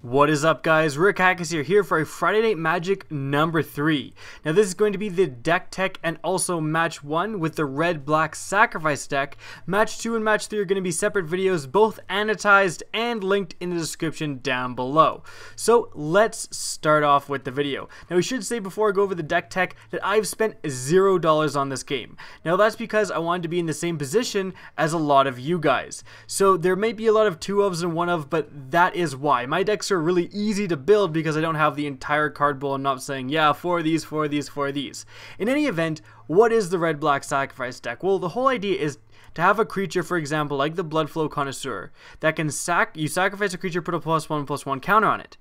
What is up, guys? Rick Hackers here for a Friday Night Magic number 3. Now this is going to be the deck tech and also match 1 with the Red-Black Sacrifice deck. Match 2 and match 3 are going to be separate videos, both annotated and linked in the description down below. So let's start off with the video. Now we should say before I go over the deck tech that I've spent $0 on this game. Now that's because I wanted to be in the same position as a lot of you guys. So there may be a lot of 2-ofs and 1-of, but that is why. My decks are really easy to build because I don't have the entire card pool. I'm not saying, yeah, 4 of these, 4 of these, 4 of these. In any event, what is the Red-Black Sacrifice deck? Well, the whole idea is to have a creature, for example, like the Bloodflow Connoisseur, that can you sacrifice a creature, put a +1/+1 counter on it.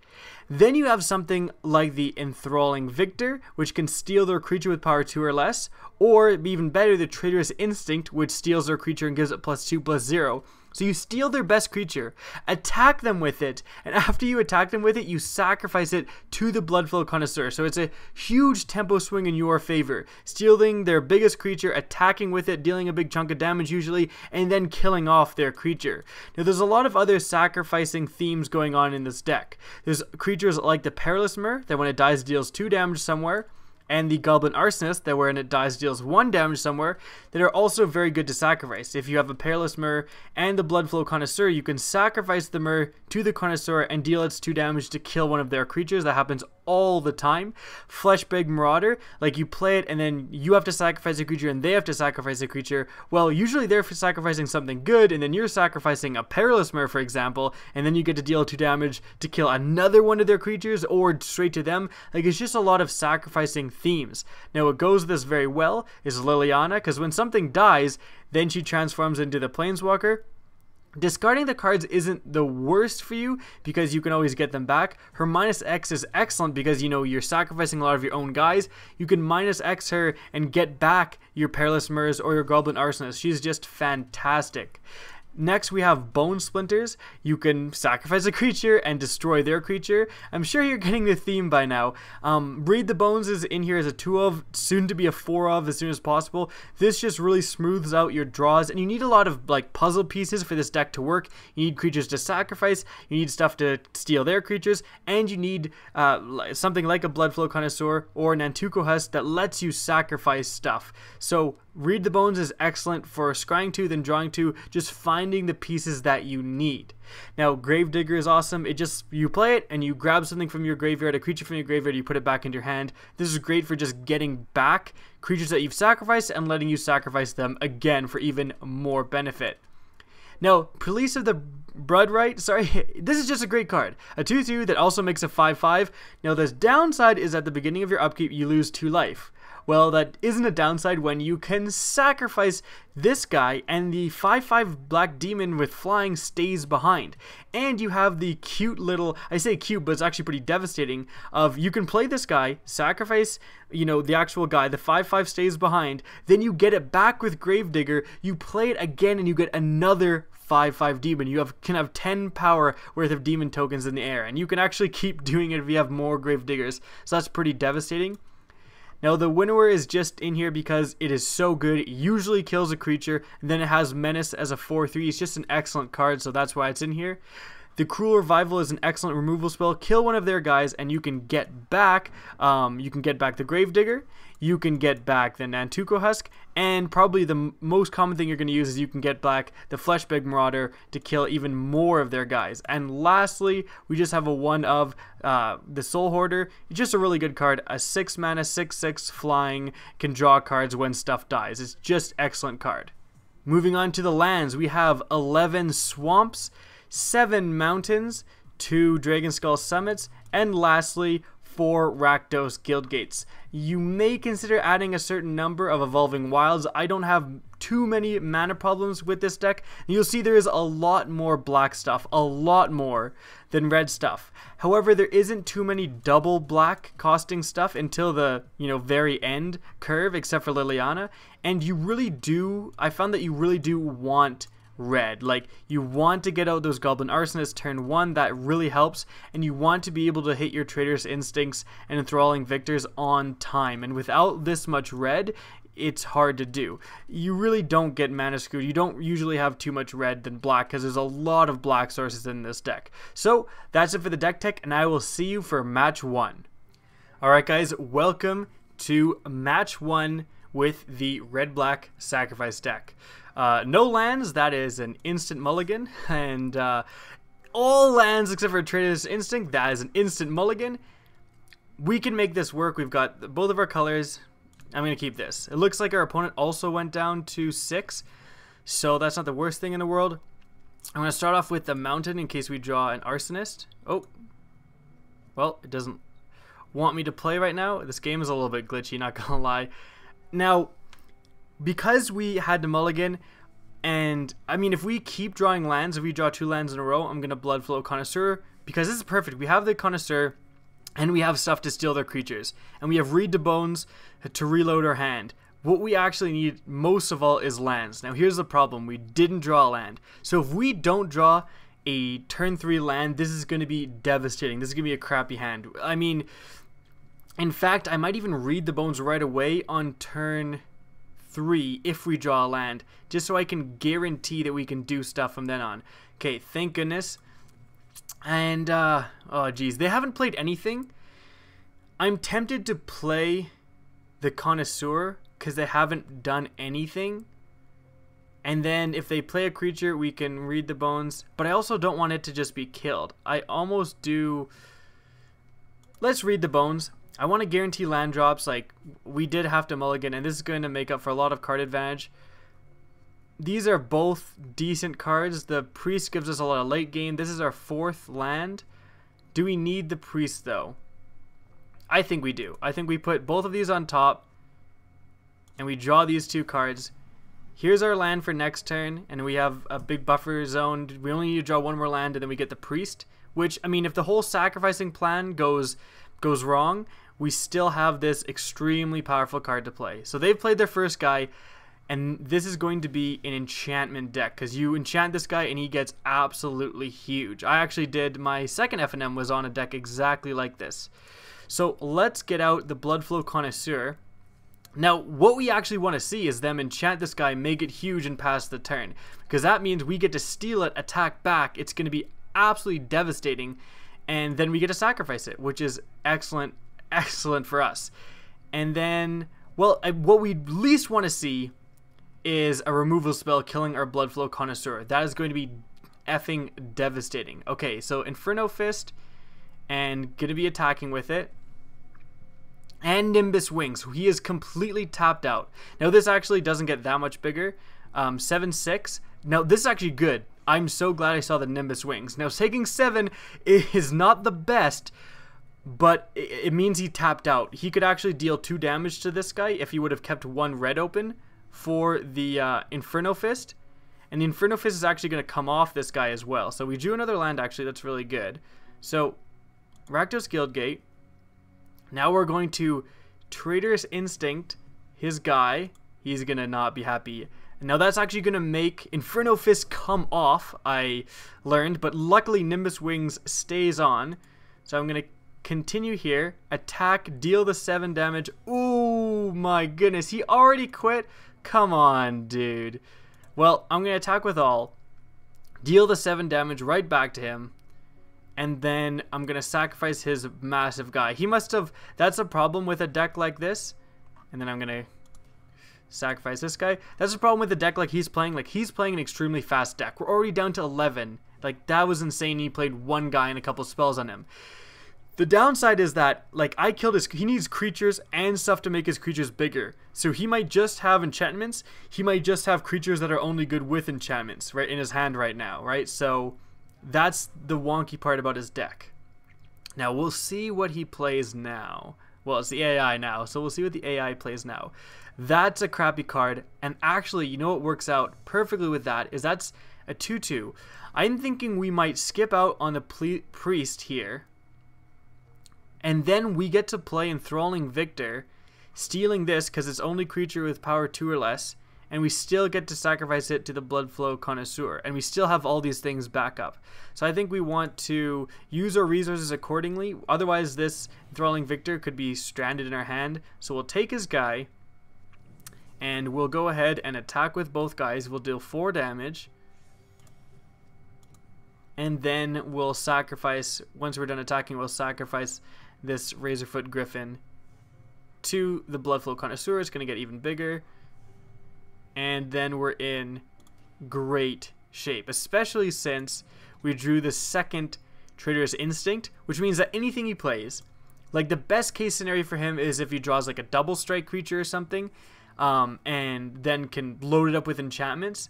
Then you have something like the Enthralling Victor, which can steal their creature with power 2 or less, or even better, the Traitorous Instinct, which steals their creature and gives it +2/+0. So you steal their best creature, attack them with it, and after you attack them with it, you sacrifice it to the Bloodflow Connoisseur. So it's a huge tempo swing in your favor. Stealing their biggest creature, attacking with it, dealing a big chunk of damage usually, and then killing off their creature. Now there's a lot of other sacrificing themes going on in this deck. There's creatures like the Perilous Myr, that when it dies deals 2 damage somewhere, and the Goblin Arsonist, that when it dies deals 1 damage somewhere, that are also very good to sacrifice. If you have a Perilous Myr and the Bloodflow Connoisseur, you can sacrifice the Myr to the Connoisseur and deal its 2 damage to kill one of their creatures. That happens all the time. Fleshbag Marauder, like you play it and then you have to sacrifice a creature and they have to sacrifice a creature. Well, usually they're sacrificing something good and then you're sacrificing a Perilous Myr, for example, and then you get to deal 2 damage to kill another one of their creatures or straight to them. Like, it's just a lot of sacrificing themes. Now what goes with this very well is Liliana, because when something dies, then she transforms into the Planeswalker. Discarding the cards isn't the worst for you because you can always get them back. Her -X is excellent because, you know, you're sacrificing a lot of your own guys. You can -X her and get back your Perilous Myrs or your Goblin Arsonist. She's just fantastic. Next, we have Bone Splinters. You can sacrifice a creature and destroy their creature. I'm sure you're getting the theme by now. Breed the Bones is in here as a 2-of, soon to be a 4-of as soon as possible. This just really smooths out your draws, and you need a lot of like puzzle pieces for this deck to work. You need creatures to sacrifice, you need stuff to steal their creatures, and you need something like a Bloodflow Connoisseur or an Nantuko Husk that lets you sacrifice stuff. So Read the Bones is excellent for scrying 2, then drawing 2, just finding the pieces that you need. Now, Gravedigger is awesome. You play it and you grab something from your graveyard, a creature from your graveyard, you put it back into your hand. This is great for just getting back creatures that you've sacrificed and letting you sacrifice them again for even more benefit. Now, Police of the Bloodright, sorry, this is just a great card. A 2/2 that also makes a 5/5. Now, the downside is at the beginning of your upkeep, you lose 2 life. Well, that isn't a downside when you can sacrifice this guy and the 5/5 Black Demon with flying stays behind. And you have the cute little, I say cute, but it's actually pretty devastating, of you can play this guy, sacrifice, you know, the actual guy, the 5/5 stays behind, then you get it back with Gravedigger, you play it again and you get another 5/5 demon. You can have 10 power worth of demon tokens in the air, and you can actually keep doing it if you have more Gravediggers. So that's pretty devastating. Now the Winnower is just in here because it is so good. It usually kills a creature, and then it has Menace as a 4/3. It's just an excellent card, so that's why it's in here. The Cruel Revival is an excellent removal spell. Kill one of their guys and you can get back the Gravedigger, you can get back the Nantuko Husk, and probably the most common thing you're going to use is you can get back the Fleshbag Marauder to kill even more of their guys. And lastly, we just have a 1-of the Soul Hoarder. It's just a really good card. A 6-mana, 6/6 flying, can draw cards when stuff dies. It's just excellent card. Moving on to the lands, we have 11 Swamps, 7 Mountains, 2 Dragonskull Summits, and lastly 4 Rakdos Guildgates. You may consider adding a certain number of Evolving Wilds. I don't have too many mana problems with this deck. You'll see there is a lot more black stuff, a lot more than red stuff. However, there isn't too many double black costing stuff until the, you know, very end curve, except for Liliana. And you really do, I found that you really do want red. Like, you want to get out those Goblin Arsonists turn 1, that really helps, and you want to be able to hit your Traitorous Instincts and Enthralling Victors on time. And without this much red, it's hard to do. You really don't get mana screwed. You don't usually have too much red than black because there's a lot of black sources in this deck. So that's it for the deck tech, and I will see you for match 1. Alright guys, welcome to match 1 with the red-black sacrifice deck. No lands, that is an instant mulligan, and all lands except for Trader's Instinct, that is an instant mulligan. We can make this work. We've got both of our colors. I'm going to keep this. It looks like our opponent also went down to 6, so that's not the worst thing in the world. I'm going to start off with the mountain in case we draw an arsonist. Oh, well, it doesn't want me to play right now. This game is a little bit glitchy, not going to lie. Now, because we had the mulligan, and I mean, if we keep drawing lands, if we draw 2 lands in a row, I'm going to Bloodflow Connoisseur, because this is perfect. We have the Connoisseur, and we have stuff to steal their creatures. And we have Read the Bones to reload our hand. What we actually need most of all is lands. Now here's the problem. We didn't draw a land. So if we don't draw a turn 3 land, this is going to be devastating. This is going to be a crappy hand. I mean, in fact, I might even Read the Bones right away on turn 3 if we draw a land. Just so I can guarantee that we can do stuff from then on. Okay, thank goodness. And, oh geez, they haven't played anything. I'm tempted to play the Connoisseur because they haven't done anything. And then if they play a creature, we can Read the Bones. But I also don't want it to just be killed. I almost do... Let's Read the Bones. I want to guarantee land drops. Like, we did have to mulligan, and this is going to make up for a lot of card advantage. These are both decent cards. The Priest gives us a lot of late game. This is our 4th land. Do we need the Priest though? I think we do. I think we put both of these on top and we draw these 2 cards. Here's our land for next turn, and we have a big buffer zone. We only need to draw 1 more land and then we get the Priest, which, I mean, if the whole sacrificing plan goes wrong, we still have this extremely powerful card to play. So they've played their first guy. And this is going to be an enchantment deck because you enchant this guy and he gets absolutely huge. I actually did, my second FNM was on a deck exactly like this. So let's get out the Bloodflow Connoisseur. Now, what we actually want to see is them enchant this guy, make it huge, and pass the turn. Because that means we get to steal it, attack back. It's going to be absolutely devastating. And then we get to sacrifice it, which is excellent, excellent for us. And then, well, what we least want to see is a removal spell killing our Bloodflow Connoisseur. That is going to be effing devastating. Okay, so Inferno Fist, and going to be attacking with it. And Nimbus Wings. So he is completely tapped out. Now this actually doesn't get that much bigger. 7/6. Now this is actually good. I'm so glad I saw the Nimbus Wings. Now taking 7 is not the best, but it means he tapped out. He could actually deal 2 damage to this guy if he would have kept 1 red open for the Inferno Fist, and the Inferno Fist is actually going to come off this guy as well. So we drew another land, actually. That's really good. So Rakdos Guildgate. Now we're going to Trader's Instinct his guy. He's going to not be happy. Now that's actually going to make Inferno Fist come off, I learned, but luckily Nimbus Wings stays on. So I'm going to continue here, attack, deal the 7 damage. Ooh, my goodness, he already quit? Come on, dude. Well, I'm going to attack with all, deal the 7 damage right back to him, and then I'm going to sacrifice his massive guy. He must have, that's a problem with a deck like this, and then I'm going to sacrifice this guy. That's the problem with the deck like he's playing. Like, he's playing an extremely fast deck. We're already down to 11. Like, that was insane. He played 1 guy and a couple spells on him. The downside is that, like, I killed his... He needs creatures and stuff to make his creatures bigger. So he might just have enchantments. He might just have creatures that are only good with enchantments, right, in his hand right now, right? So that's the wonky part about his deck. Now, we'll see what he plays now. Well, it's the AI now, so we'll see what the AI plays now. That's a crappy card, and actually, you know what works out perfectly with that is that's a 2/2. I'm thinking we might skip out on the Priest here, and then we get to play Enthralling Victor, stealing this because it's only creature with power 2 or less, and we still get to sacrifice it to the Bloodflow Connoisseur, and we still have all these things back up. So I think we want to use our resources accordingly, otherwise this Enthralling Victor could be stranded in our hand. So we'll take his guy, And we'll go ahead and attack with both guys. We'll deal 4 damage. And then we'll sacrifice, once we're done attacking, we'll sacrifice this Razorfoot Griffin to the Bloodflow Connoisseur. It's going to get even bigger. And then we're in great shape, especially since we drew the second Traitorous Instinct, which means that anything he plays, like the best case scenario for him is if he draws like a double strike creature or something, and then can load it up with enchantments.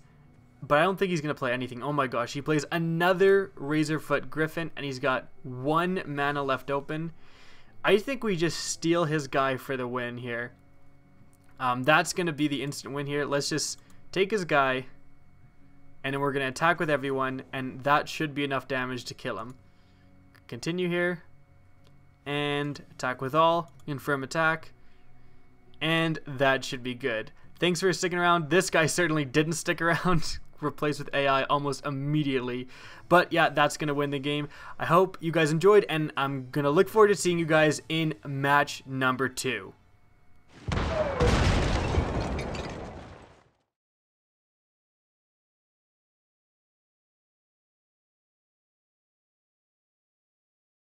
But I don't think he's going to play anything. Oh my gosh, he plays another Razorfoot Griffin, and he's got 1 mana left open. I think we just steal his guy for the win here. That's going to be the instant win here. Let's just take his guy, and then we're going to attack with everyone, and that should be enough damage to kill him. Continue here, and attack with all, confirm attack, and that should be good. Thanks for sticking around. This guy certainly didn't stick around. Replaced with AI almost immediately. But yeah, that's going to win the game. I hope you guys enjoyed, and I'm going to look forward to seeing you guys in match number 2.